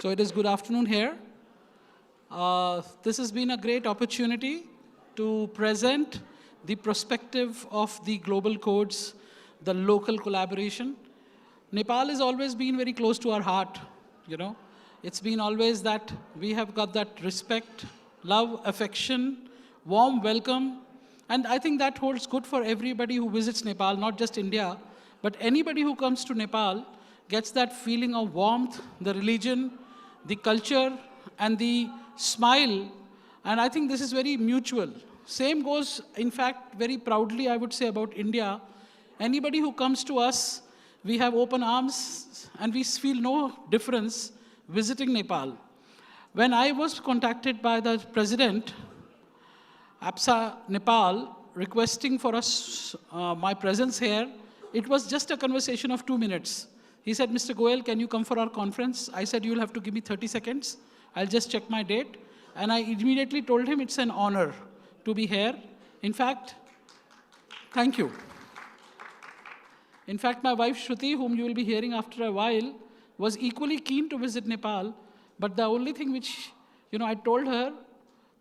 So it is good afternoon here. This has been a great opportunity to present the perspective of the global codes, the local collaboration. Nepal has always been very close to our heart, you know. It's been always that we have got that respect, love, affection, warm welcome, and I think that holds good for everybody who visits Nepal, not just India, but anybody who comes to Nepal gets that feeling of warmth, the religion, the culture, and the smile, and I think this is very mutual. Same goes, in fact, very proudly, I would say, about India. Anybody who comes to us, we have open arms, and we feel no difference visiting Nepal. When I was contacted by the president, Apsa, Nepal, requesting for us my presence here, it was just a conversation of 2 minutes. He said, Mr. Goel, can you come for our conference? I said, you'll have to give me 30 seconds. I'll just check my date. And I immediately told him it's an honor to be here. In fact, thank you. In fact, my wife Shruti, whom you will be hearing after a while, was equally keen to visit Nepal. But the only thing which, I told her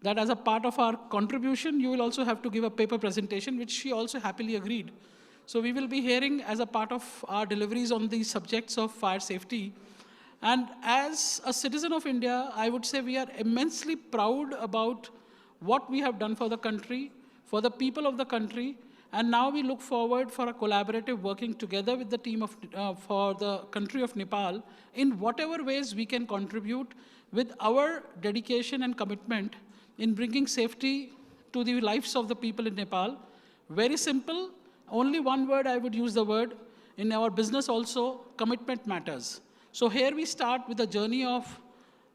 that as a part of our contribution, you will also have to give a paper presentation, which she also happily agreed. So we will be hearing as a part of our deliveries on the subjects of fire safety. And as a citizen of India, I would say we are immensely proud about what we have done for the country, for the people of the country, and now we look forward for a collaborative working together with the team for the country of Nepal in whatever ways we can contribute with our dedication and commitment in bringing safety to the lives of the people in Nepal. Very simple, only one word I would use the word. In our business also, commitment matters. So here we start with a journey of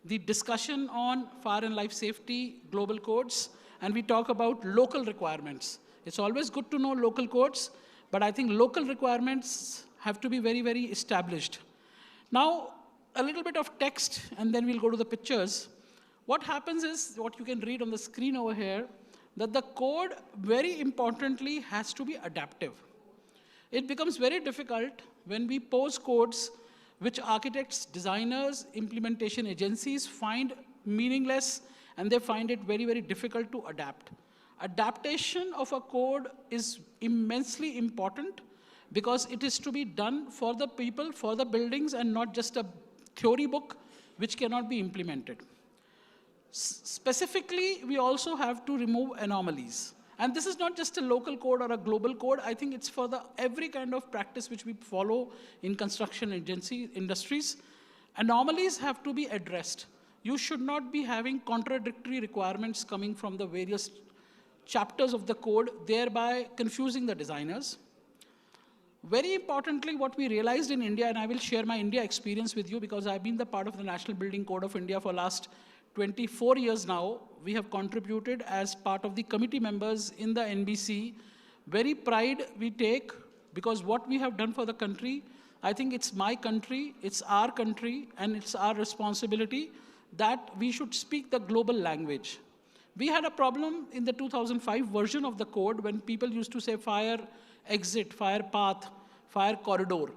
the discussion on fire and life safety, global codes, and we talk about local requirements. It's always good to know local codes, but I think local requirements have to be very, very established. Now, a little bit of text, and then we'll go to the pictures. What happens is, what you can read on the screen over here, that the code, very importantly, has to be adaptive. It becomes very difficult when we pose codes which architects, designers, implementation agencies find meaningless, and they find it very, very difficult to adapt. Adaptation of a code is immensely important because it is to be done for the people, for the buildings, and not just a theory book which cannot be implemented. Specifically, we also have to remove anomalies. And this is not just a local code or a global code. I think it's for every kind of practice which we follow in construction industries. Anomalies have to be addressed. You should not be having contradictory requirements coming from the various chapters of the code, thereby confusing the designers. Very importantly, what we realized in India, and I will share my India experience with you because I've been the part of the National Building Code of India for last 24 years now. We have contributed as part of the committee members in the NBC. Very pride we take because what we have done for the country, I think it's my country, it's our country, and it's our responsibility that we should speak the global language. We had a problem in the 2005 version of the code when people used to say fire exit, fire path, fire corridor.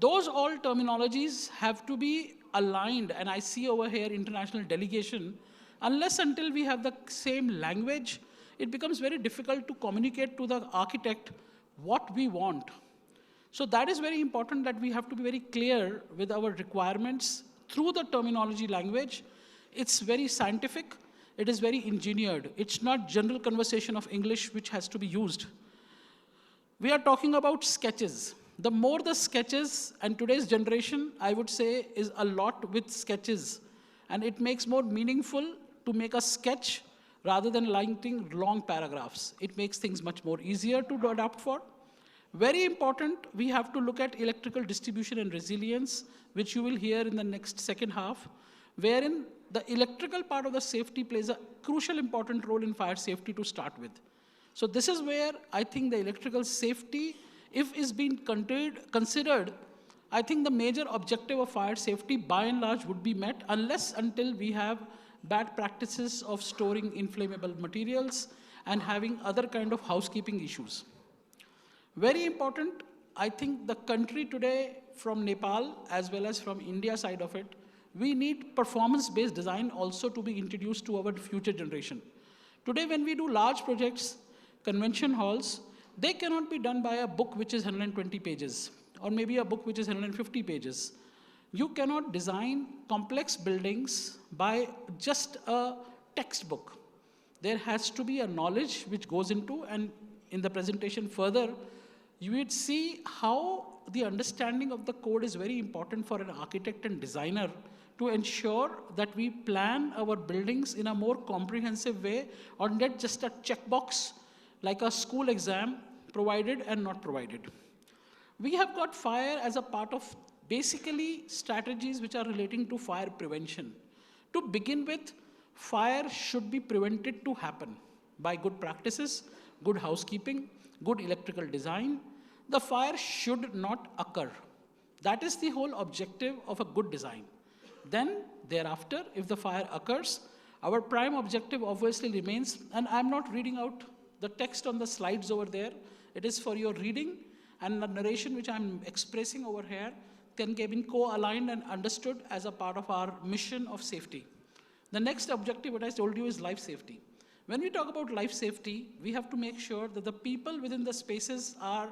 Those all terminologies have to be aligned, and I see over here international delegation. Unless until we have the same language, it becomes very difficult to communicate to the architect what we want. So that is very important that we have to be very clear with our requirements through the terminology language. It's very scientific, it is very engineered. It's not general conversation of English which has to be used. We are talking about sketches. The more the sketches, and today's generation, I would say, is a lot with sketches. And it makes more meaningful to make a sketch rather than writing long paragraphs. It makes things much more easier to adapt for. Very important, we have to look at electrical distribution and resilience, which you will hear in the next second half, wherein the electrical part of the safety plays a crucial important role in fire safety to start with. So this is where I think the electrical safety, if is being considered, I think the major objective of fire safety by and large would be met unless until we have bad practices of storing inflammable materials and having other kind of housekeeping issues. Very important, I think the country today from Nepal as well as from India side of it, we need performance-based design also to be introduced to our future generation. Today, when we do large projects, convention halls, they cannot be done by a book which is 120 pages, or maybe a book which is 150 pages. You cannot design complex buildings by just a textbook. There has to be a knowledge which goes into, and in the presentation further, you would see how the understanding of the code is very important for an architect and designer to ensure that we plan our buildings in a more comprehensive way, or not just a checkbox like a school exam, provided and not provided. We have got fire as a part of basically strategies which are relating to fire prevention. To begin with, fire should be prevented to happen by good practices, good housekeeping, good electrical design. The fire should not occur. That is the whole objective of a good design. Then, thereafter, if the fire occurs, our prime objective obviously remains, and I'm not reading out the text on the slides over there. It is for your reading, and the narration which I'm expressing over here can be co-aligned and understood as a part of our mission of safety. The next objective, what I told you, is life safety. When we talk about life safety, we have to make sure that the people within the spaces are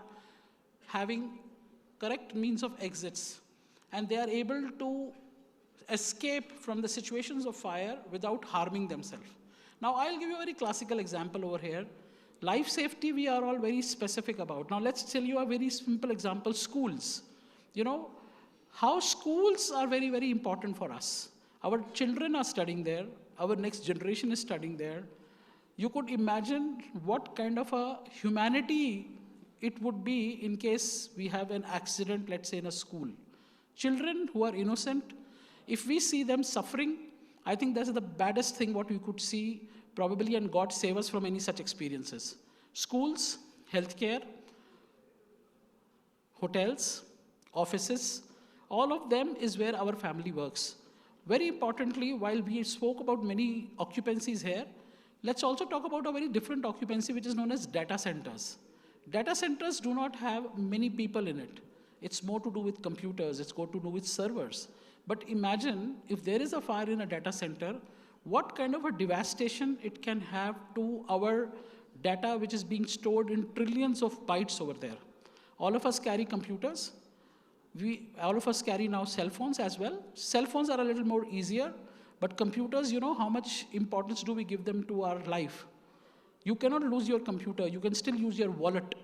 having correct means of exits, and they are able to escape from the situations of fire without harming themselves. Now, I'll give you a very classical example over here. Life safety, we are all very specific about. Now, let's tell you a very simple example, schools. You know, how schools are very, very important for us. Our children are studying there. Our next generation is studying there. You could imagine what kind of a humanity it would be in case we have an accident, let's say in a school. Children who are innocent, if we see them suffering, I think that's the baddest thing what we could see probably, and God save us from any such experiences. Schools, healthcare, hotels, offices, all of them is where our family works. Very importantly, while we spoke about many occupancies here, let's also talk about a very different occupancy which is known as data centers. Data centers do not have many people in it. It's more to do with computers, it's more to do with servers. But imagine if there is a fire in a data center, what kind of a devastation it can have to our data which is being stored in trillions of bytes over there. All of us carry computers. All of us carry now cell phones as well. Cell phones are a little more easier, but computers, you know, how much importance do we give them to our life? You cannot lose your computer. You can still use your wallet.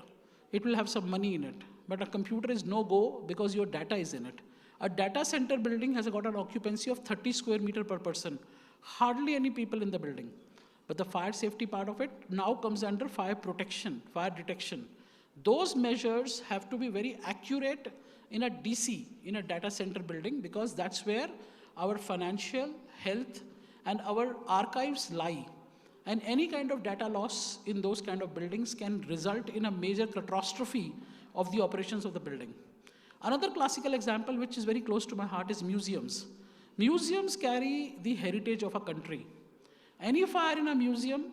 It will have some money in it. But a computer is no go because your data is in it. A data center building has got an occupancy of 30 square meter per person. Hardly any people in the building. But the fire safety part of it now comes under fire protection, fire detection. Those measures have to be very accurate in a DC, in a data center building, because that's where our financial, health, and our archives lie. And any kind of data loss in those kind of buildings can result in a major catastrophe of the operations of the building. Another classical example which is very close to my heart is museums. Museums carry the heritage of a country. Any fire in a museum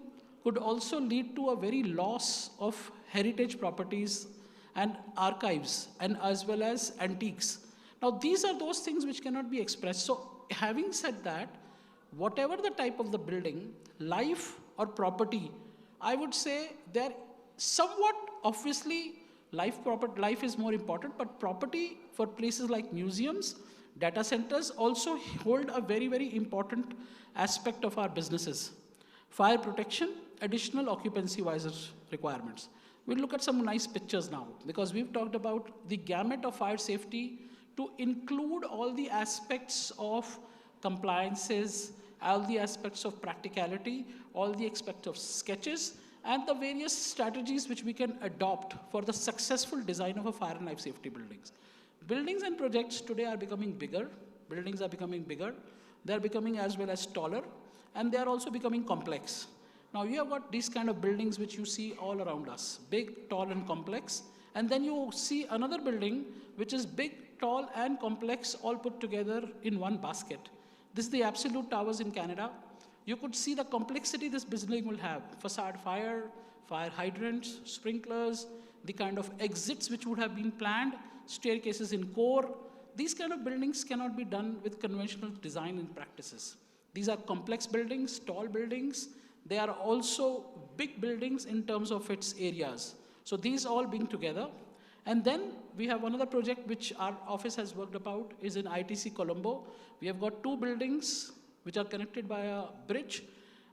could also lead to a very loss of heritage properties and archives, and as well as antiques. Now, these are those things which cannot be expressed. So, having said that, whatever the type of the building, life or property, I would say they're somewhat, obviously, life is more important, but property for places like museums, data centers also hold a very, very important aspect of our businesses. Fire protection, additional occupancy-wise requirements. We'll look at some nice pictures now, because we've talked about the gamut of fire safety to include all the aspects of compliances, all the aspects of practicality, all the aspects of sketches, and the various strategies which we can adopt for the successful design of a fire and life safety buildings. Buildings and projects today are becoming bigger. Buildings are becoming bigger. They're becoming as well as taller, and they're also becoming complex. Now, you have got these kind of buildings which you see all around us, big, tall, and complex. And then you see another building which is big, tall, and complex all put together in one basket. This is the Absolute Towers in Canada. You could see the complexity this building will have. Facade fire, fire hydrants, sprinklers, the kind of exits which would have been planned, staircases in core. these kind of buildings cannot be done with conventional design and practices. These are complex buildings, tall buildings. They are also big buildings in terms of its areas. So these all being together. And then we have another project which our office has worked about is in ITC Colombo. We have got 2 buildings which are connected by a bridge.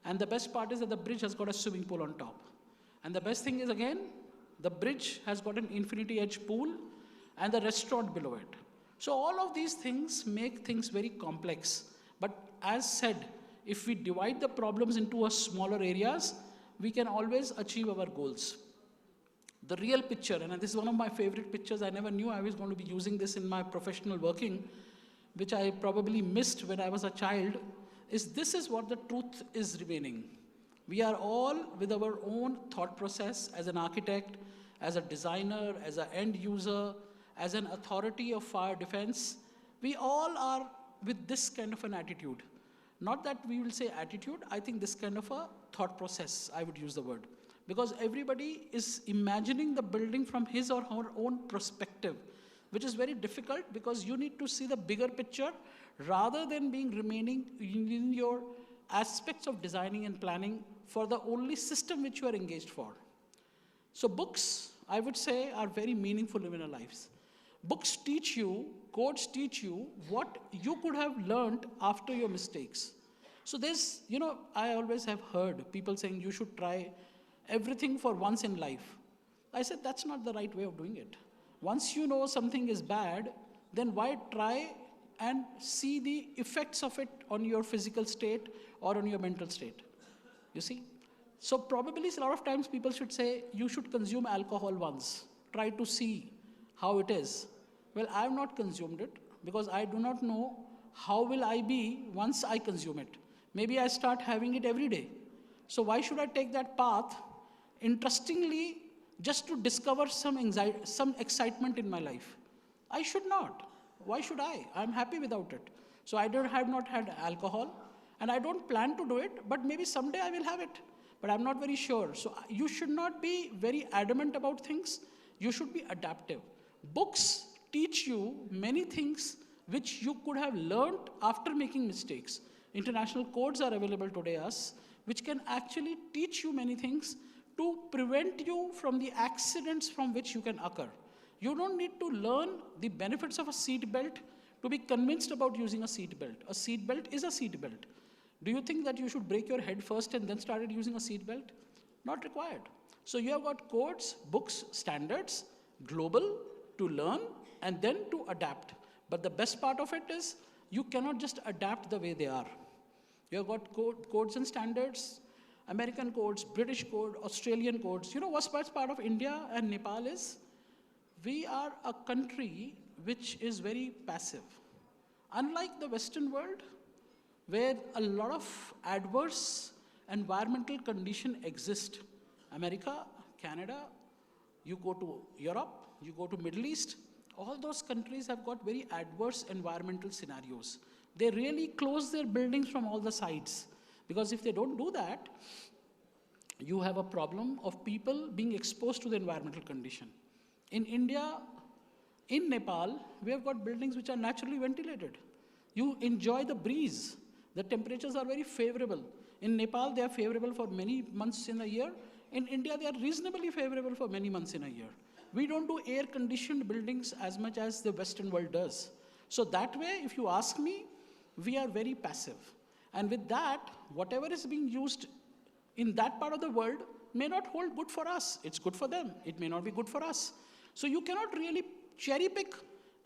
And the best part is that the bridge has got a swimming pool on top. And the best thing is, again, the bridge has got an infinity edge pool and the restaurant below it. So all of these things make things very complex. But as said, if we divide the problems into a smaller areas, we can always achieve our goals. The real picture, and this is one of my favorite pictures, I never knew I was going to be using this in my professional working, which I probably missed when I was a child, is this is what the truth is remaining. We are all with our own thought process as an architect, as a designer, as an end user, as an authority of fire defense. We all are with this kind of an attitude. Not that we will say attitude, I think this kind of a thought process, I would use the word. Because everybody is imagining the building from his or her own perspective, which is very difficult because you need to see the bigger picture rather than remaining in your aspects of designing and planning for the only system which you are engaged for. So books, I would say, are very meaningful in our lives. Books teach you, codes teach you what you could have learned after your mistakes. So there's, I always have heard people saying you should try everything for once in life. I said that's not the right way of doing it. Once you know something is bad, then why try and see the effects of it on your physical state or on your mental state? You see? So probably a lot of times people should say, you should consume alcohol once. Try to see how it is. Well, I have not consumed it because I do not know how will I be once I consume it. Maybe I start having it every day. So why should I take that path, interestingly, just to discover some excitement in my life? I should not. Why should I? I'm happy without it. So I have not had alcohol, and I don't plan to do it, but maybe someday I will have it. But I'm not very sure. So you should not be very adamant about things. You should be adaptive. Books teach you many things which you could have learned after making mistakes. International codes are available today, which can actually teach you many things to prevent you from the accidents from which you can occur. You don't need to learn the benefits of a seat belt to be convinced about using a seat belt. A seat belt is a seat belt. Do you think that you should break your head first and then started using a seat belt? Not required. So you have got codes, books, standards, global to learn and then to adapt. But the best part of it is you cannot just adapt the way they are. You have got codes and standards, American codes, British code, Australian codes. You know what's part of India and Nepal is? We are a country which is very passive. Unlike the Western world, where a lot of adverse environmental conditions exist. America, Canada, you go to Europe, you go to Middle East, all those countries have got very adverse environmental scenarios. They really close their buildings from all the sides. Because if they don't do that, you have a problem of people being exposed to the environmental condition. In India, in Nepal, we have got buildings which are naturally ventilated. You enjoy the breeze. The temperatures are very favorable. In Nepal, they are favorable for many months in a year. In India, they are reasonably favorable for many months in a year. We don't do air-conditioned buildings as much as the Western world does. So that way, if you ask me, we are very passive. And with that, whatever is being used in that part of the world may not hold good for us. It's good for them. It may not be good for us. So you cannot really cherry-pick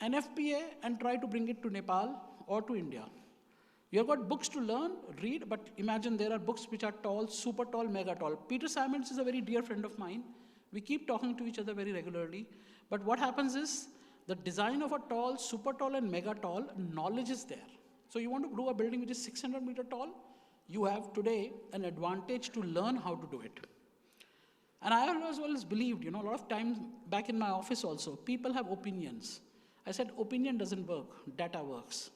an FPA and try to bring it to Nepal or to India. You have got books to learn, read, but imagine there are books which are tall, super tall, mega tall. Peter Simons is a very dear friend of mine. We keep talking to each other very regularly. But what happens is, the design of a tall, super tall, and mega tall, knowledge is there. So you want to do a building which is 600 meter tall, you have today an advantage to learn how to do it. And I always believed, a lot of times back in my office also, people have opinions. I said, opinion doesn't work, data works.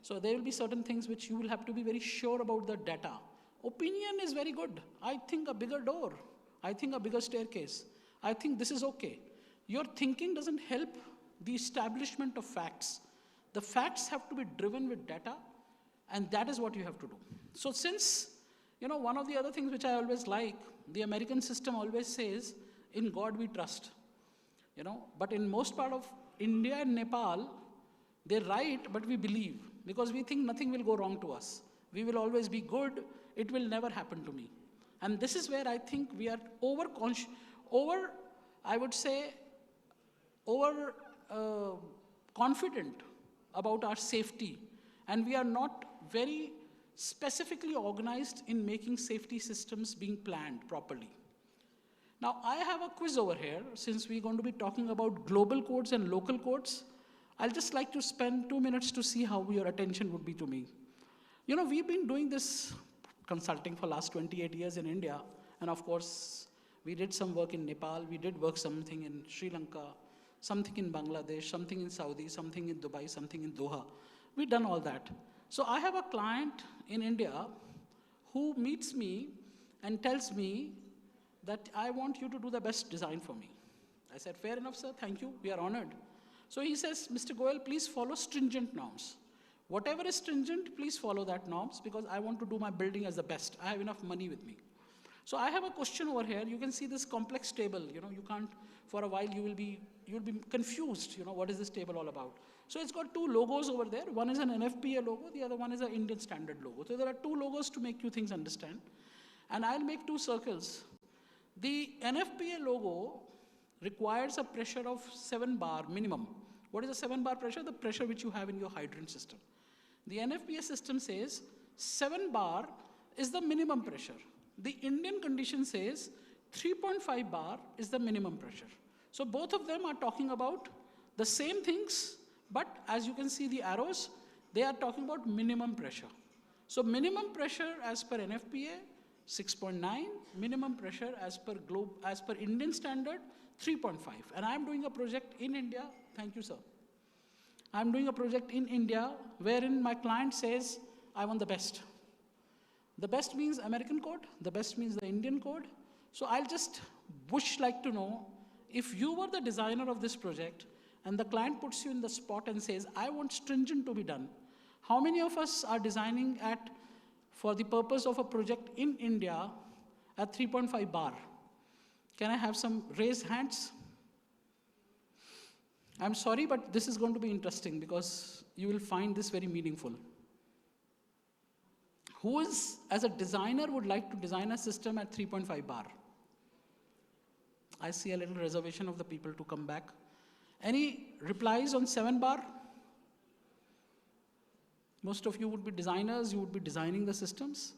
So there will be certain things which you will have to be very sure about the data. Opinion is very good. I think a bigger door. I think a bigger staircase. I think this is okay. Your thinking doesn't help the establishment of facts. The facts have to be driven with data, and that is what you have to do. So since, one of the other things which I always like, the American system always says, in God we trust. But in most part of India and Nepal, they write, but we believe, because we think nothing will go wrong to us. We will always be good, it will never happen to me. And this is where I think we are confident about our safety, and we are not very specifically organized in making safety systems being planned properly. Now, I have a quiz over here. Since we're going to be talking about global codes and local codes, I'll just like to spend 2 minutes to see how your attention would be to me. We've been doing this consulting for last 28 years in India, and of course, we did some work in Nepal, we did work something in Sri Lanka, something in Bangladesh, something in Saudi, something in Dubai, something in Doha. We've done all that. So I have a client in India who meets me and tells me that I want you to do the best design for me. I said, fair enough, sir, thank you, we are honored. So he says, Mr. Goel, please follow stringent norms. Whatever is stringent, please follow that norms, because I want to do my building as the best. I have enough money with me. So I have a question over here. You can see this complex table. You can't, for a while, you'll be confused. What is this table all about? So it's got two logos over there. One is an NFPA logo. The other one is an Indian standard logo. So there are two logos to make you things understand. And I'll make two circles. The NFPA logo requires a pressure of 7 bar minimum. What is a 7 bar pressure? The pressure which you have in your hydrant system. The NFPA system says 7 bar is the minimum pressure. The Indian condition says 3.5 bar is the minimum pressure. So both of them are talking about the same things, but as you can see the arrows, they are talking about minimum pressure. So minimum pressure as per NFPA, 6.9, minimum pressure as per Indian standard, 3.5. And I'm doing a project in India, thank you, sir. I'm doing a project in India wherein my client says, I want the best. The best means American code, the best means the Indian code. So I'll just like to know, if you were the designer of this project and the client puts you in the spot and says, I want stringent to be done, how many of us are designing for the purpose of a project in India at 3.5 bar? Can I have some raised hands? I'm sorry, but this is going to be interesting because you will find this very meaningful. Who is, as a designer, would like to design a system at 3.5 bar? I see a little reservation of the people to come back. Any replies on 7 bar? Most of you would be designers, you would be designing the systems.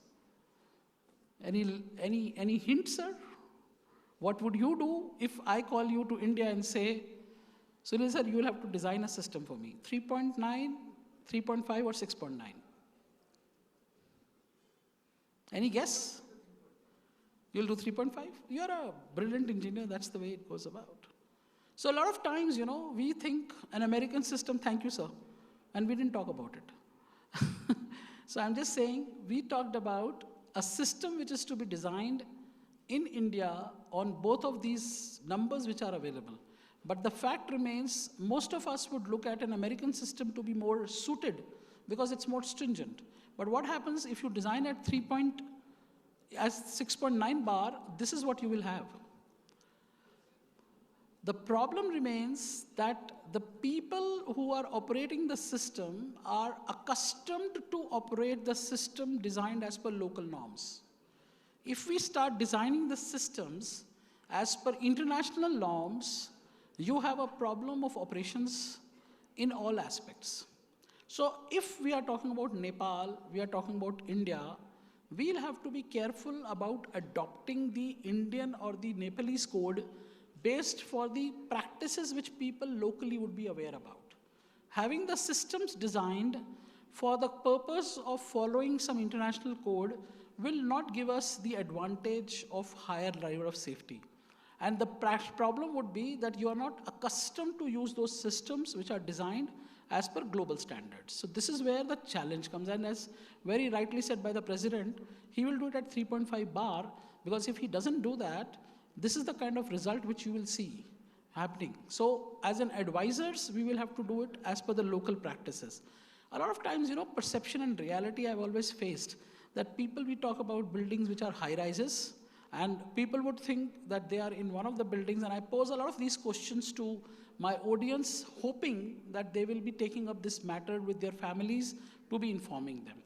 Any hints, sir? What would you do if I call you to India and say, Suneel sir, you will have to design a system for me. 3.9, 3.5 or 6.9? Any guess? You'll do 3.5? You're a brilliant engineer, that's the way it goes about. So a lot of times, we think an American system, thank you, sir, and we didn't talk about it. So I'm just saying, we talked about a system which is to be designed in India on both of these numbers which are available. But the fact remains, most of us would look at an American system to be more suited because it's more stringent. But what happens if you design at 6.9 bar, this is what you will have. The problem remains that the people who are operating the system are accustomed to operate the system designed as per local norms. If we start designing the systems as per international norms, you have a problem of operations in all aspects. So if we are talking about Nepal, we are talking about India, we'll have to be careful about adopting the Indian or the Nepalese code based for the practices which people locally would be aware about. Having the systems designed for the purpose of following some international code will not give us the advantage of higher level of safety. And the problem would be that you are not accustomed to use those systems which are designed as per global standards. So this is where the challenge comes. And as very rightly said by the president, he will do it at 3.5 bar, because if he doesn't do that, this is the kind of result which you will see. happening. So as an advisors, we will have to do it as per the local practices. A lot of times, perception and reality I've always faced that people, we talk about buildings which are high rises, and people would think that they are in one of the buildings, and I pose a lot of these questions to my audience, hoping that they will be taking up this matter with their families to be informing them.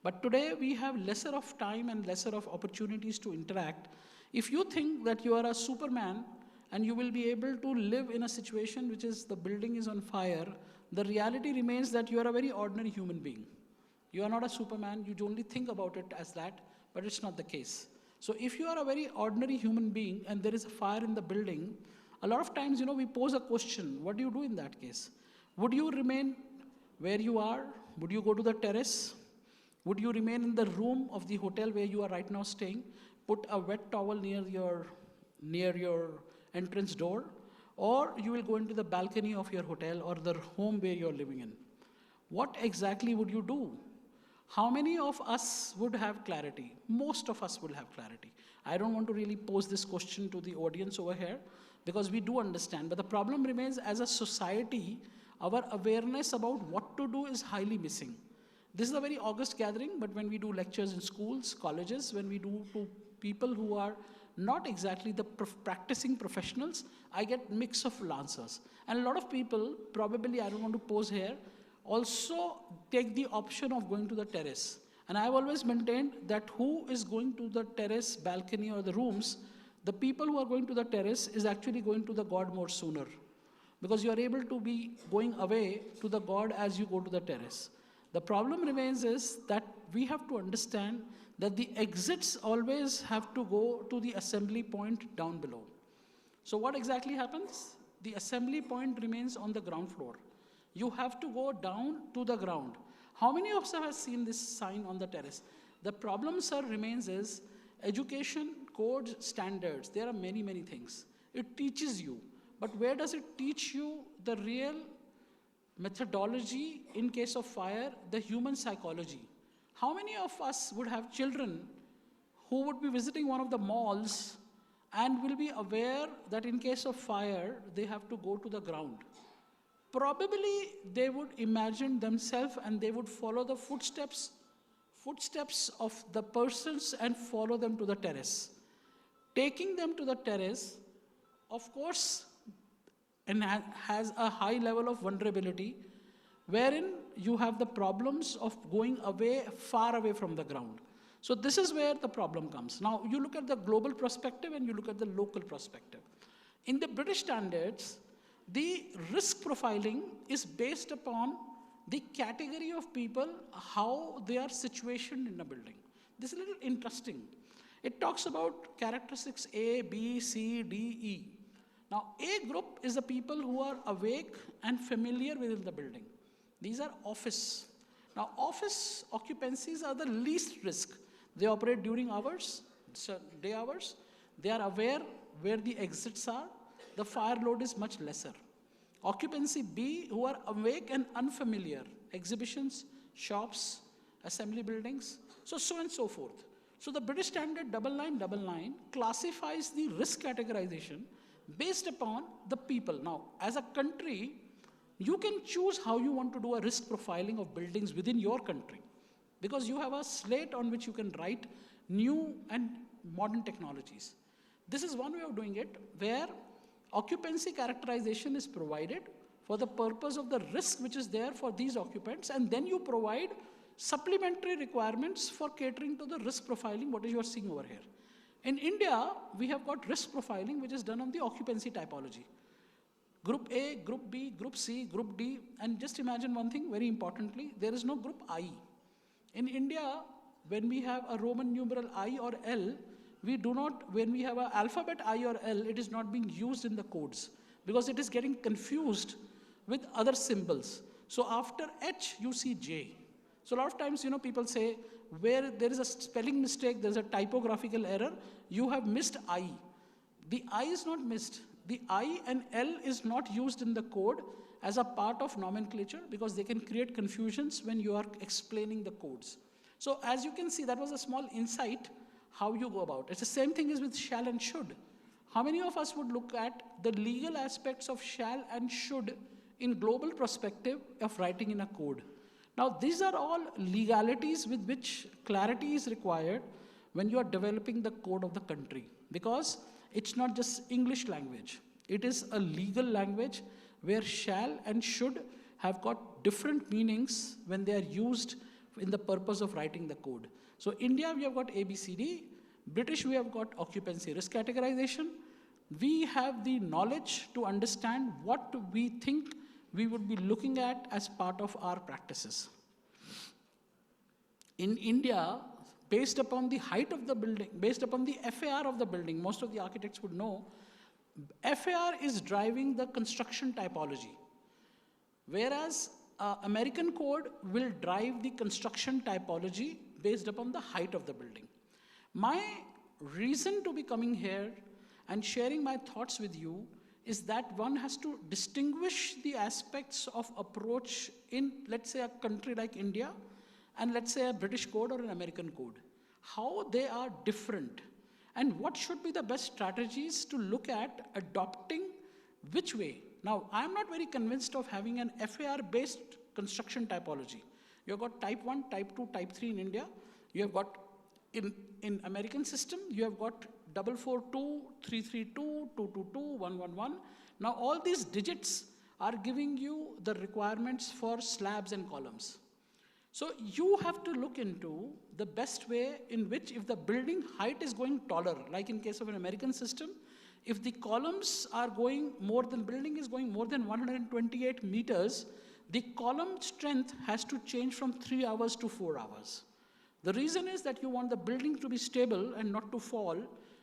But today we have lesser of time and lesser of opportunities to interact. If you think that you are a Superman and you will be able to live in a situation which is the building is on fire, the reality remains that you are a very ordinary human being. You are not a Superman, you only think about it as that, but it's not the case. So if you are a very ordinary human being and there is a fire in the building, a lot of times, we pose a question, what do you do in that case? Would you remain where you are? Would you go to the terrace? Would you remain in the room of the hotel where you are right now staying? Put a wet towel near your entrance door? Or you will go into the balcony of your hotel or the home where you're living in? What exactly would you do? How many of us would have clarity? Most of us would have clarity. I don't want to really pose this question to the audience over here because we do understand. But the problem remains, as a society, our awareness about what to do is highly missing. This is a very august gathering, but when we do lectures in schools, colleges, when we do to people who are not exactly the practicing professionals, I get mix of answers. And a lot of people, probably I don't want to pose here, also take the option of going to the terrace. And I've always maintained that who is going to the terrace, balcony, or the rooms, the people who are going to the terrace is actually going to the God more sooner. Because you are able to be going away to the God as you go to the terrace. The problem remains is that we have to understand that the exits always have to go to the assembly point down below. So what exactly happens? The assembly point remains on the ground floor. You have to go down to the ground. How many of us have seen this sign on the terrace? The problem, sir, remains is education, codes, standards. There are many, many things. It teaches you. But where does it teach you the real methodology in case of fire, the human psychology? How many of us would have children who would be visiting one of the malls and will be aware that in case of fire, they have to go to the ground? Probably they would imagine themselves and they would follow the footsteps of the persons and follow them to the terrace. Taking them to the terrace, of course, and has a high level of vulnerability, wherein you have the problems of going away, far away from the ground. So this is where the problem comes. Now, you look at the global perspective and you look at the local perspective. In the British standards, the risk profiling is based upon the category of people, how they are situated in a building. This is a little interesting. It talks about characteristics A, B, C, D, E. Now, A group is the people who are awake and familiar within the building. These are office. Now, office occupancies are the least risk. They operate during hours, day hours. They are aware where the exits are. The fire load is much lesser. Occupancy B, who are awake and unfamiliar. Exhibitions, shops, assembly buildings, so and so forth. So the British Standard 9999 classifies the risk categorization based upon the people. Now, as a country, you can choose how you want to do a risk profiling of buildings within your country, because you have a slate on which you can write new and modern technologies. This is one way of doing it, where occupancy characterization is provided for the purpose of the risk which is there for these occupants, and then you provide supplementary requirements for catering to the risk profiling, what you are seeing over here. In India, we have got risk profiling which is done on the occupancy typology. Group A, Group B, Group C, Group D, and just imagine one thing very importantly, there is no Group I. In India, when we have a Roman numeral I or L, we do not, when we have an alphabet I or L, it is not being used in the codes because it is getting confused with other symbols. So after H, you see J. So a lot of times, people say, where there is a spelling mistake, there's a typographical error, you have missed I. The I is not missed. The I and L is not used in the code as a part of nomenclature because they can create confusions when you are explaining the codes. So as you can see, that was a small insight how you go about. It's the same thing as with shall and should. how many of us would look at the legal aspects of shall and should in global perspective of writing in a code? Now, these are all legalities with which clarity is required when you are developing the code of the country, because it's not just English language. It is a legal language where shall and should have got different meanings when they are used in the purpose of writing the code. So India, we have got ABCD. British, we have got occupancy risk categorization. We have the knowledge to understand what we think we would be looking at as part of our practices. In India, based upon the height of the building, based upon the FAR of the building, most of the architects would know, FAR is driving the construction typology. Whereas American code will drive the construction typology based upon the height of the building. My reason to be coming here and sharing my thoughts with you is that one has to distinguish the aspects of approach in, let's say, a country like India and let's say a British code or an American code. How they are different and what should be the best strategies to look at adopting which way. Now, I'm not very convinced of having an FAR-based construction typology. You've got type 1, type 2, type 3 in India. You have got, in American system, you have got 442, 332, 222, 111. Now, all these digits are giving you the requirements for slabs and columns. So you have to look into the best way in which, if the building height is going taller, like in case of an American system, if the columns are going more than, building is going more than 128 meters, the column strength has to change from 3 hours to 4 hours. The reason is that you want the building to be stable and not to fall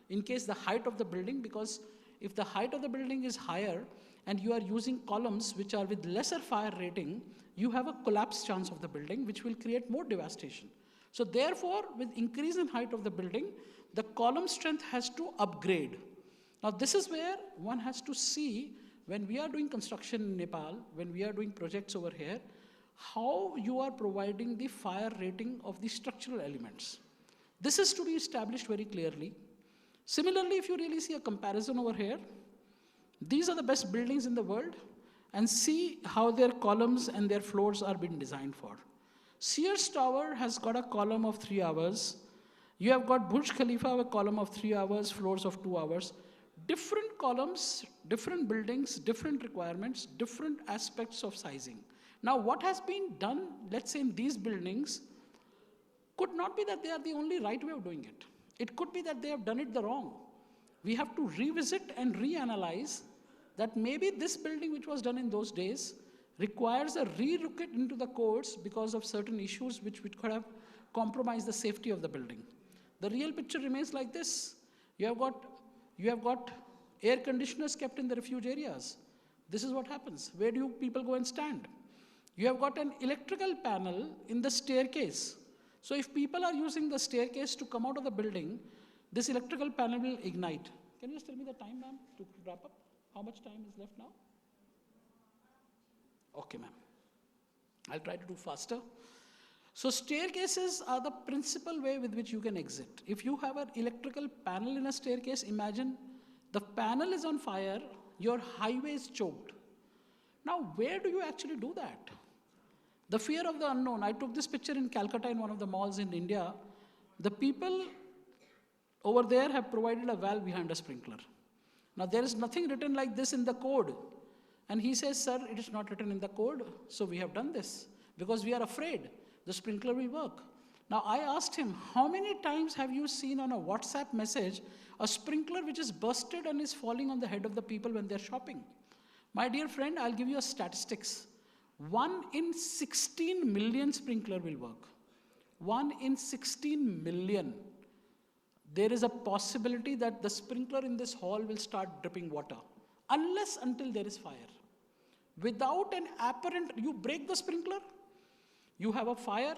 in case the height of the building, because if the height of the building is higher and you are using columns which are with lesser fire rating, you have a collapse chance of the building, which will create more devastation. So therefore, with increase in height of the building, the column strength has to upgrade. Now, this is where one has to see, when we are doing construction in Nepal, when we are doing projects over here, how you are providing the fire rating of the structural elements. This is to be established very clearly. Similarly, if you really see a comparison over here, these are the best buildings in the world, and see how their columns and their floors are being designed for. Sears Tower has got a column of 3 hours. You have got Burj Khalifa, a column of 3 hours, floors of 2 hours. Different columns, different buildings, different requirements, different aspects of sizing. Now, what has been done, let's say in these buildings, could not be that they are the only right way of doing it. It could be that they have done it the wrong. We have to revisit and reanalyze that maybe this building which was done in those days requires a re-look into the codes because of certain issues which could have compromised the safety of the building. The real picture remains like this. You have got air conditioners kept in the refuge areas. This is what happens. Where do people go and stand? You have got an electrical panel in the staircase. So if people are using the staircase to come out of the building, this electrical panel will ignite. Can you just tell me the time, ma'am, to wrap up? How much time is left now? Okay, ma'am. I'll try to do faster. So staircases are the principal way with which you can exit. If you have an electrical panel in a staircase, imagine the panel is on fire, your highway is choked. Now, where do you actually do that? The fear of the unknown. I took this picture in Calcutta in one of the malls in India. The people over there have provided a valve behind a sprinkler. Now, there is nothing written like this in the code. And he says, sir, it is not written in the code, so we have done this because we are afraid the sprinkler will work. Now, I asked him, how many times have you seen on a WhatsApp message a sprinkler which is busted and is falling on the head of the people when they're shopping? My dear friend, I'll give you a statistics. 1 in 16 million sprinkler will work. 1 in 16 million. There is a possibility that the sprinkler in this hall will start dripping water, unless until there is fire. Without an apparent, you break the sprinkler, you have a fire,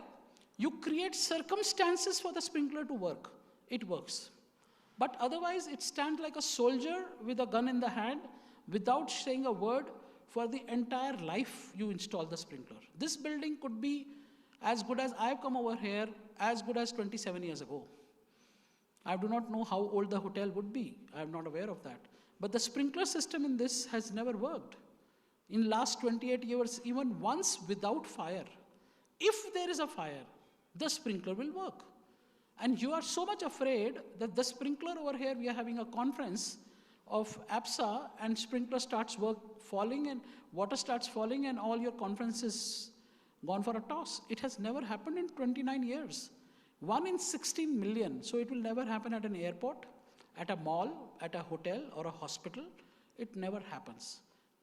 you create circumstances for the sprinkler to work. It works. But otherwise, it stands like a soldier with a gun in the hand, without saying a word. For the entire life, you install the sprinkler. This building could be as good as I've come over here, as good as 27 years ago. I do not know how old the hotel would be. I am not aware of that. But the sprinkler system in this has never worked. In last 28 years, even once without fire, if there is a fire, the sprinkler will work. And you are so much afraid that the sprinkler over here, we are having a conference of Apsa and sprinkler starts falling and water starts falling and all your conference is gone for a toss. It has never happened in 29 years. 1 in 16 million. So it will never happen at an airport, at a mall, at a hotel or a hospital. It never happens.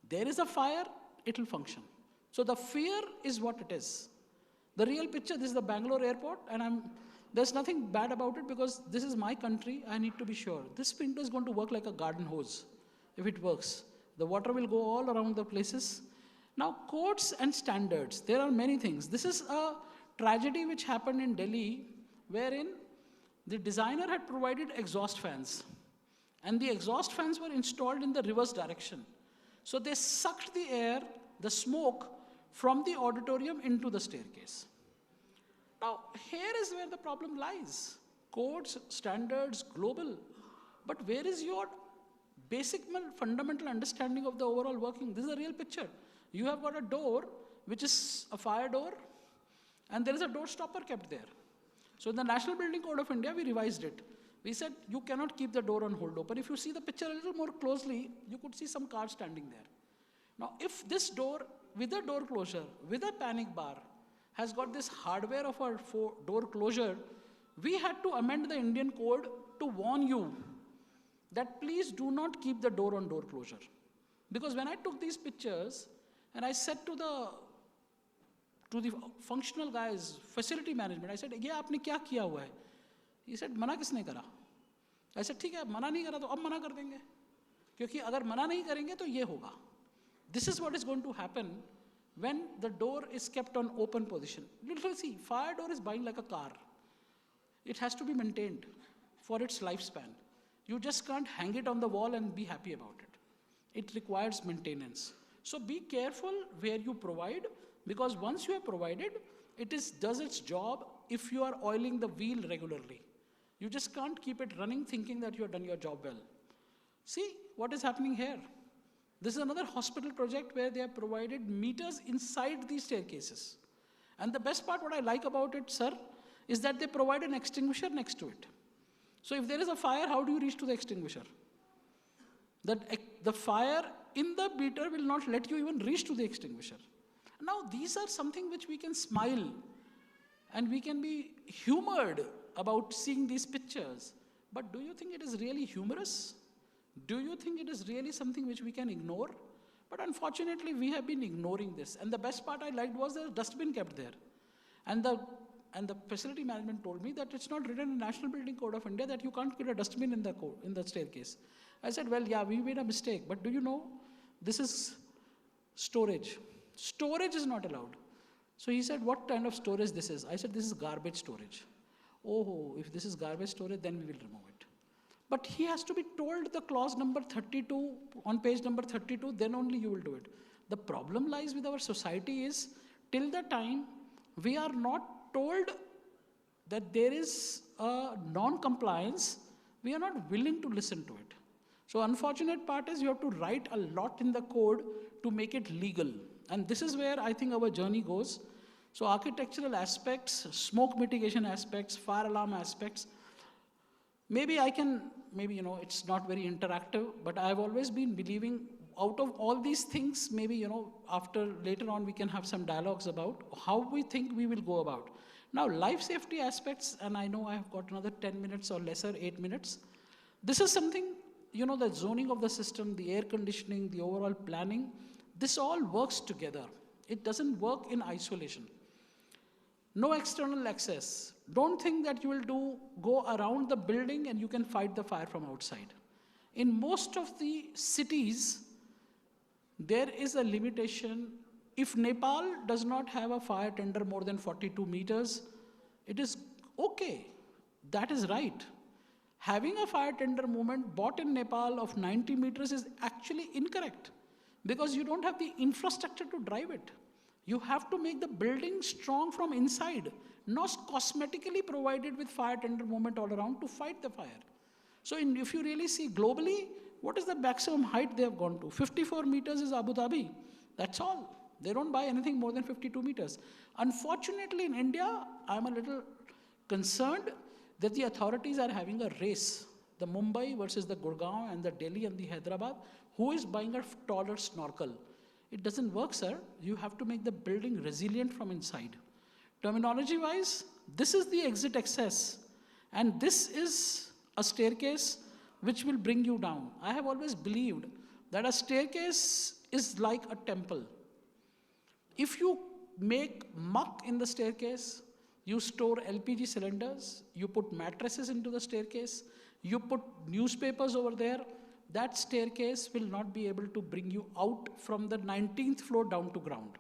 There is a fire, it will function. So the fear is what it is. The real picture, this is the Bangalore airport and there's nothing bad about it because this is my country, I need to be sure. This sprinkler is going to work like a garden hose, if it works. The water will go all around the places. Now, codes and standards, there are many things. This is a tragedy which happened in Delhi, wherein the designer had provided exhaust fans. And the exhaust fans were installed in the reverse direction. So they sucked the air, the smoke, from the auditorium into the staircase. Now, here is where the problem lies. Codes, standards, global. But where is your basic fundamental understanding of the overall working? This is a real picture. You have got a door, which is a fire door, and there is a door stopper kept there. So in the National Building Code of India, we revised it. We said, you cannot keep the door on hold open. If you see the picture a little more closely, you could see some cars standing there. Now, if this door, with a door closure, with a panic bar, has got this hardware of our door closure, we had to amend the Indian code to warn you that please do not keep the door on door closure. Because when I took these pictures, and I said to the functional guys, facility management, I said, "Ye aapne kya kiya hua hai?" He said, "Mana kisne kara?" I said, "ठीक है, मना नहीं करा तो अब मना कर देंगे, क्योंकि अगर मना नहीं करेंगे तो ये होगा." This is what is going to happen when the door is kept on open position. You'll see, fire door is buying like a car. It has to be maintained for its lifespan. You just can't hang it on the wall and be happy about it. It requires maintenance. So be careful where you provide, because once you have provided, it does its job if you are oiling the wheel regularly. You just can't keep it running thinking that you have done your job well. See what is happening here. This is another hospital project where they have provided meters inside these staircases. And the best part, what I like about it, sir, is that they provide an extinguisher next to it. So if there is a fire, how do you reach to the extinguisher? The fire in the meter will not let you even reach to the extinguisher. Now, these are something which we can smile and we can be humored about seeing these pictures. But do you think it is really humorous? Do you think it is really something which we can ignore? But unfortunately, we have been ignoring this. And the best part I liked was the dustbin kept there. And the facility management told me that it's not written in National Building Code of India that you can't put a dustbin in the staircase. I said, well, yeah, we made a mistake. But do you know, this is storage. Storage is not allowed. So he said, what kind of storage this is? I said, this is garbage storage. Oh, if this is garbage storage, then we will remove it. But he has to be told the clause number 32, on page number 32, then only you will do it. The problem lies with our society is, till the time we are not told that there is a non-compliance, we are not willing to listen to it. So unfortunate part is you have to write a lot in the code to make it legal. And this is where I think our journey goes. So architectural aspects, smoke mitigation aspects, fire alarm aspects, maybe it's not very interactive, but I've always been believing out of all these things, maybe, after later on we can have some dialogues about how we think we will go about. Now, life safety aspects, and I know I have got another 10 minutes or lesser, 8 minutes. This is something, the zoning of the system, the air conditioning, the overall planning, this all works together. It doesn't work in isolation. No external access. Don't think that you will go around the building and you can fight the fire from outside. In most of the cities, there is a limitation. If Nepal does not have a fire tender more than 42 meters, it is okay. That is right. Having a fire tender movement bought in Nepal of 90 meters is actually incorrect, because you don't have the infrastructure to drive it. You have to make the building strong from inside, not cosmetically provided with fire tender movement all around to fight the fire. So if you really see globally, what is the maximum height they have gone to? 54 meters is Abu Dhabi. That's all. They don't buy anything more than 52 meters. Unfortunately, in India, I'm a little concerned that the authorities are having a race. The Mumbai versus the Gurgaon and the Delhi and the Hyderabad. Who is buying a taller snorkel? It doesn't work, sir. You have to make the building resilient from inside. Terminology-wise, this is the exit access. And this is a staircase which will bring you down. I have always believed that a staircase is like a temple. If you make muck in the staircase, you store LPG cylinders, you put mattresses into the staircase, you put newspapers over there, that staircase will not be able to bring you out from the 19th floor down to ground.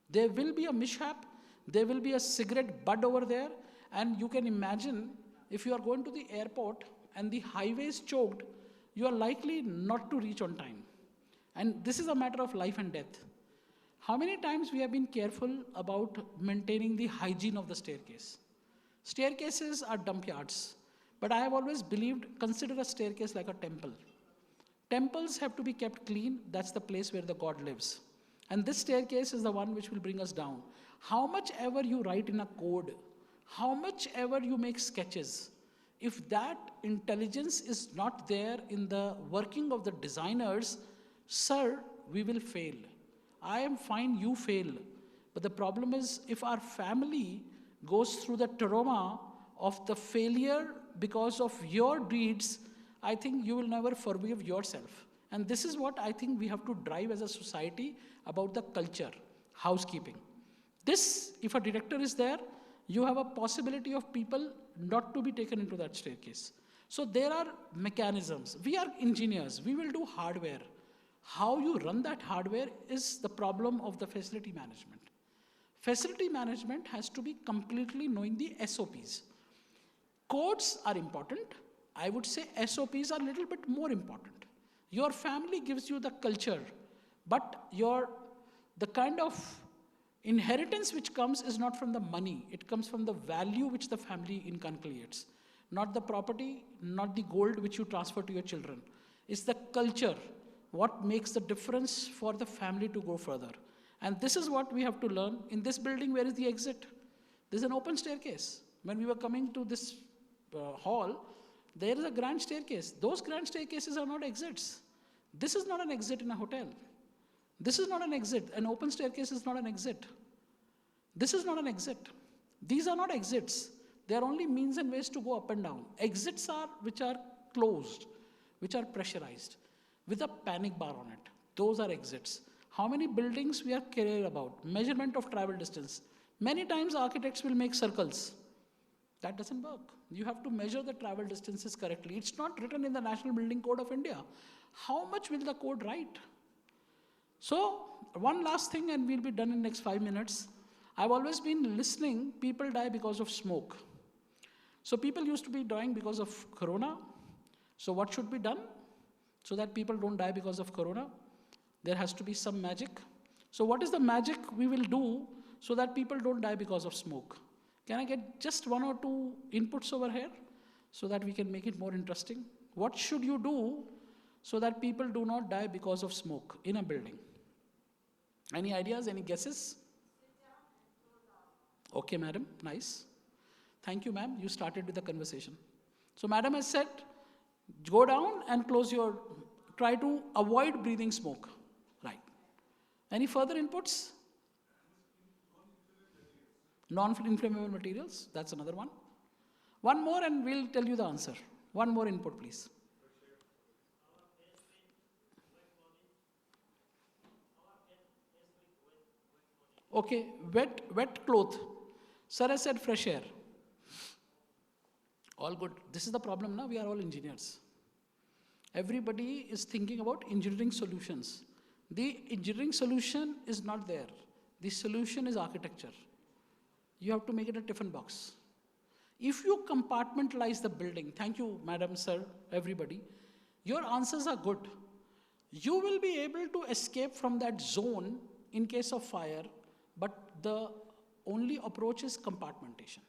There will be a mishap, there will be a cigarette butt over there, and you can imagine if you are going to the airport and the highway is choked, you are likely not to reach on time. And this is a matter of life and death. How many times we have been careful about maintaining the hygiene of the staircase? Staircases are dump yards, but I have always believed, consider a staircase like a temple. Temples have to be kept clean. That's the place where the God lives. And this staircase is the one which will bring us down. How much ever you write in a code, how much ever you make sketches, if that intelligence is not there in the working of the designers, sir, we will fail. I am fine, you fail. But the problem is, if our family goes through the trauma of the failure because of your deeds, I think you will never forgive yourself. And this is what I think we have to drive as a society about the culture, housekeeping. This, if a director is there, you have a possibility of people not to be taken into that staircase. So there are mechanisms. We are engineers, we will do hardware. How you run that hardware is the problem of the facility management. Facility management has to be completely knowing the SOPs. Codes are important. I would say SOPs are a little bit more important. Your family gives you the culture, but the kind of inheritance which comes is not from the money. It comes from the value which the family inculcates. Not the property, not the gold which you transfer to your children. It's the culture. What makes the difference for the family to go further. And this is what we have to learn. In this building, where is the exit? There's an open staircase. When we were coming to this hall, there is a grand staircase. Those grand staircases are not exits. This is not an exit in a hotel. This is not an exit. An open staircase is not an exit. This is not an exit. These are not exits. They are only means and ways to go up and down. Exits are which are closed, which are pressurized, with a panic bar on it. Those are exits. How many buildings we are clear about? Measurement of travel distance. Many times architects will make circles. That doesn't work. You have to measure the travel distances correctly. It's not written in the National Building Code of India. How much will the code write? So, one last thing and we'll be done in the next 5 minutes. I've always been listening, people die because of smoke. So people used to be dying because of corona. So what should be done? So that people don't die because of corona, there has to be some magic. So what is the magic we will do so that people don't die because of smoke? Can I get just 1 or 2 inputs over here so that we can make it more interesting? What should you do so that people do not die because of smoke in a building? Any ideas, any guesses? Okay, madam, nice. Thank you, ma'am. You started with the conversation. So madam has said, go down and try to avoid breathing smoke. Right. Any further inputs? Non-inflammable materials, that's another one. One more and we'll tell you the answer. One more input, please. Okay, wet cloth. Sir has said fresh air. All good. This is the problem now, we are all engineers. Everybody is thinking about engineering solutions. The engineering solution is not there. The solution is architecture. You have to make it a tiffin box. If you compartmentalize the building, thank you, madam, sir, everybody, your answers are good. You will be able to escape from that zone in case of fire, but the only approach is compartmentation.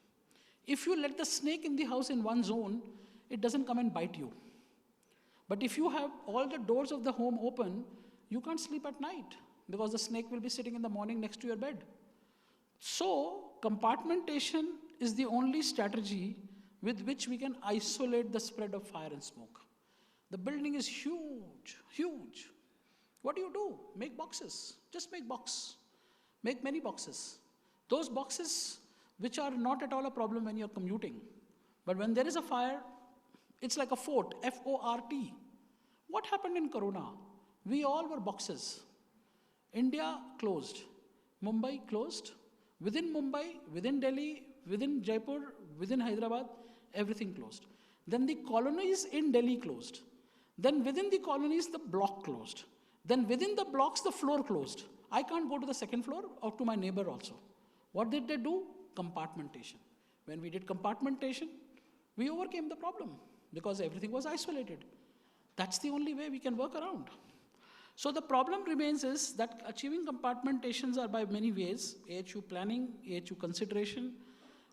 If you let the snake in the house in one zone, it doesn't come and bite you. But if you have all the doors of the home open, you can't sleep at night because the snake will be sitting in the morning next to your bed. So, compartmentation is the only strategy with which we can isolate the spread of fire and smoke. The building is huge, huge. What do? Make boxes. Just make box. Make many boxes. Those boxes which are not at all a problem when you're commuting. But when there is a fire, it's like a fort, F-O-R-T. What happened in Corona? We all were boxes. India closed. Mumbai closed. Within Mumbai, within Delhi, within Jaipur, within Hyderabad, everything closed. Then the colonies in Delhi closed. Then within the colonies, the block closed. Then within the blocks, the floor closed. I can't go to the second floor or to my neighbor also. What did they do? Compartmentation. When we did compartmentation, we overcame the problem because everything was isolated. That's the only way we can work around. So the problem remains is that achieving compartmentations are by many ways, AHU planning, AHU consideration.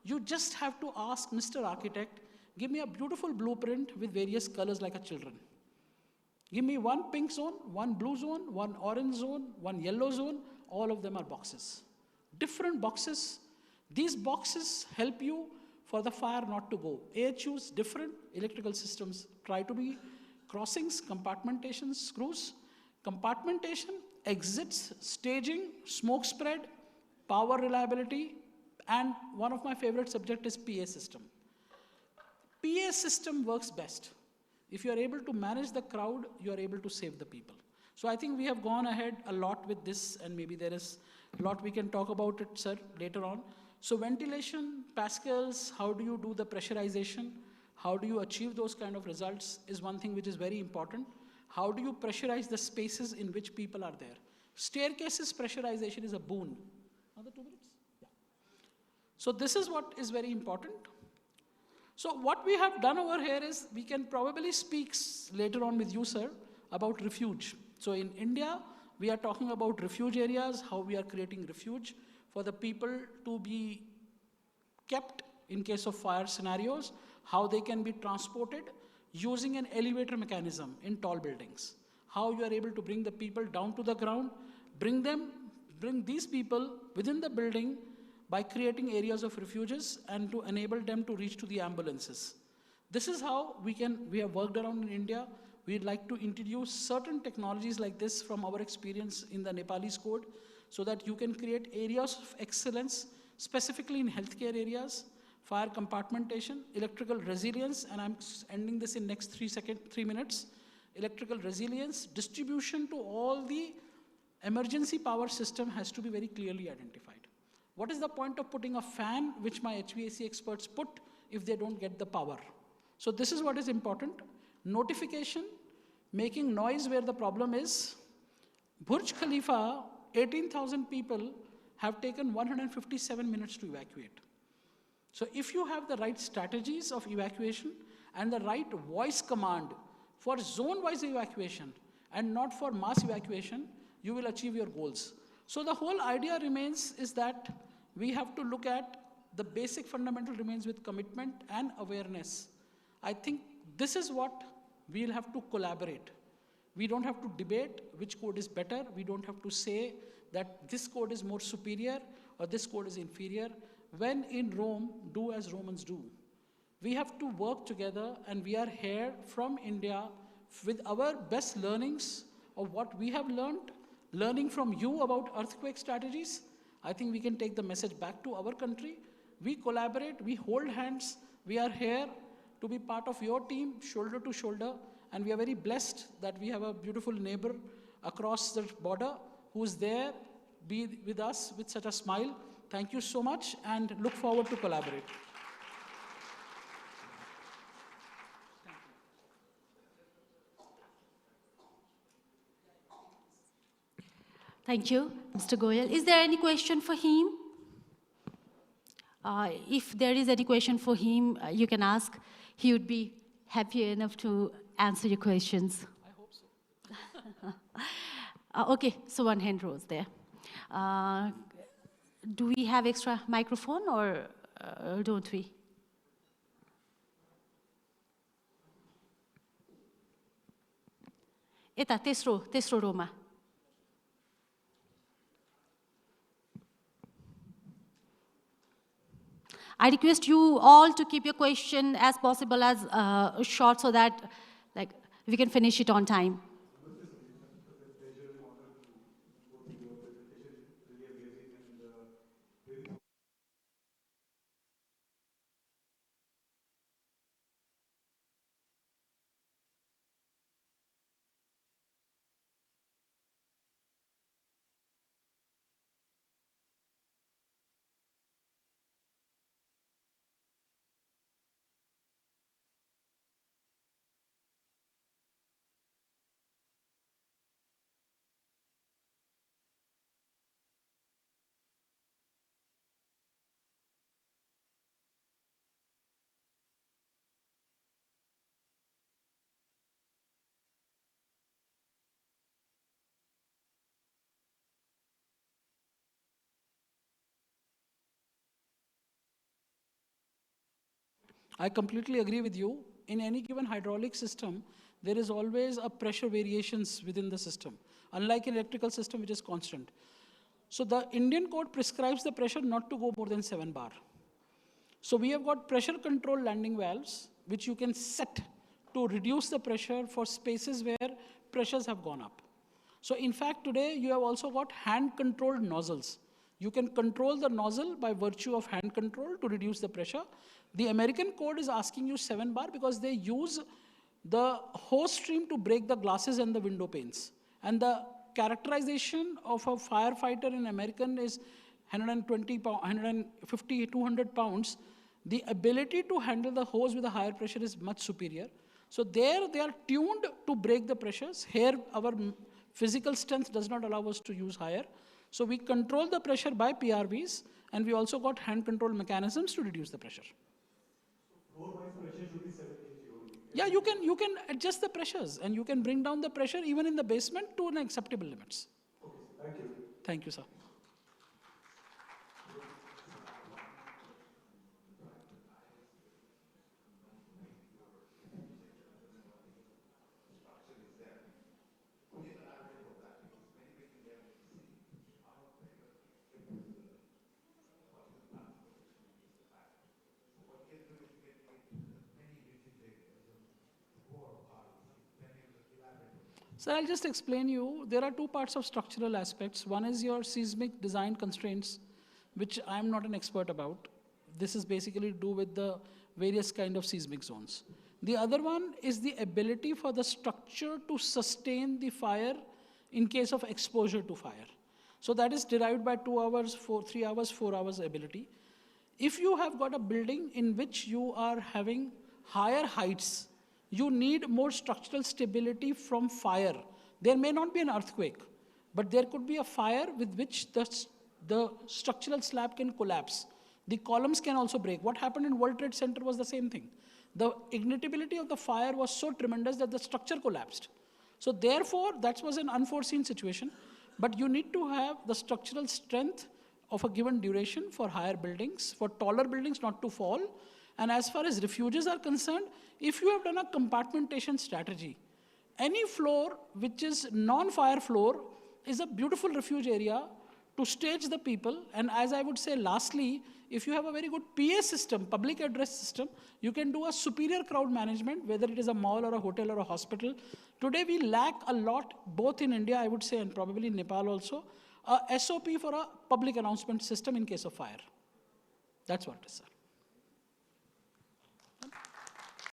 You just have to ask Mr. Architect, give me a beautiful blueprint with various colors like a children. Give me one pink zone, one blue zone, one orange zone, one yellow zone, all of them are boxes. Different boxes. These boxes help you for the fire not to go. AHUs, different electrical systems, try to be crossings, compartmentation, screws. Compartmentation, exits, staging, smoke spread, power reliability, and one of my favorite subjects is PA system. PA system works best. If you are able to manage the crowd, you are able to save the people. So I think we have gone ahead a lot with this, and maybe there is a lot we can talk about it, sir, later on. So ventilation, pascals, how do you do the pressurization? How do you achieve those kind of results is one thing which is very important. How do you pressurize the spaces in which people are there? Staircases pressurization is a boon. Another 2 minutes? Yeah. So this is what is very important. So what we have done over here is we can probably speak later on with you, sir, about refuge. So in India, we are talking about refuge areas, how we are creating refuge for the people to be kept in case of fire scenarios, how they can be transported using an elevator mechanism in tall buildings. How you are able to bring the people down to the ground, bring these people within the building by creating areas of refuges and to enable them to reach to the ambulances. This is how we have worked around in India. We'd like to introduce certain technologies like this from our experience in the Nepalese code so that you can create areas of excellence, specifically in healthcare areas, fire compartmentation, electrical resilience, and I'm ending this in next 3 minutes. Electrical resilience, distribution to all the emergency power system has to be very clearly identified. What is the point of putting a fan, which my HVAC experts put, if they don't get the power? So this is what is important. Notification, making noise where the problem is. Burj Khalifa, 18,000 people have taken 157 minutes to evacuate. So if you have the right strategies of evacuation and the right voice command for zone-wise evacuation and not for mass evacuation, you will achieve your goals. So the whole idea remains is that we have to look at the basic fundamental remains with commitment and awareness. I think this is what we'll have to collaborate. We don't have to debate which code is better. We don't have to say that this code is more superior or this code is inferior. When in Rome, do as Romans do. We have to work together, and we are here from India with our best learnings of what we have learned, learning from you about earthquake strategies. I think we can take the message back to our country. We collaborate, we hold hands, we are here to be part of your team, shoulder to shoulder, and we are very blessed that we have a beautiful neighbor across the border who is there, be with us with such a smile. Thank you so much, and look forward to collaborate. Thank you, Mr. Goel. Is there any question for him? If there is any question for him, you can ask. He would be happy enough to answer your questions. I hope so. Okay, so one hand rose there. Do we have extra microphone or don't we? Eta, tesro Roma. I request you all to keep your question as possible as short so that like we can finish it on time. I completely agree with you. In any given hydraulic system, there is always a pressure variations within the system, unlike an electrical system which is constant. So the Indian code prescribes the pressure not to go more than 7 bar. So we have got pressure control landing valves, which you can set to reduce the pressure for spaces where pressures have gone up. So in fact, today you have also got hand-controlled nozzles. You can control the nozzle by virtue of hand control to reduce the pressure. The American code is asking you 7 bar because they use the hose stream to break the glasses and the window panes. And the characterization of a firefighter in American is 120 pounds, 150, 200 pounds. The ability to handle the hose with a higher pressure is much superior. So there they are tuned to break the pressures. Here our physical strength does not allow us to use higher. So we control the pressure by PRVs, and we also got hand control mechanisms to reduce the pressure. Floor-wise pressure should be 7 kg only. Yeah, you can adjust the pressures, and you can bring down the pressure even in the basement to an acceptable limits. Okay, thank you. Thank you, sir. So I'll just explain you, there are two parts of structural aspects. One is your seismic design constraints, which I'm not an expert about. This is basically to do with the various kind of seismic zones. The other one is the ability for the structure to sustain the fire in case of exposure to fire. So that is derived by 2 hours, 3 hours, 4 hours ability. If you have got a building in which you are having higher heights, you need more structural stability from fire. There may not be an earthquake, but there could be a fire with which the structural slab can collapse. The columns can also break. What happened in World Trade Center was the same thing. The ignitability of the fire was so tremendous that the structure collapsed. So therefore, that was an unforeseen situation. But you need to have the structural strength of a given duration for higher buildings, for taller buildings not to fall. And as far as refuges are concerned, if you have done a compartmentation strategy, any floor which is non-fire floor is a beautiful refuge area to stage the people. And as I would say lastly, if you have a very good PA system, public address system, you can do a superior crowd management, whether it is a mall or a hotel or a hospital. Today we lack a lot, both in India, I would say, and probably in Nepal also, a SOP for a public announcement system in case of fire. That's what it is, sir.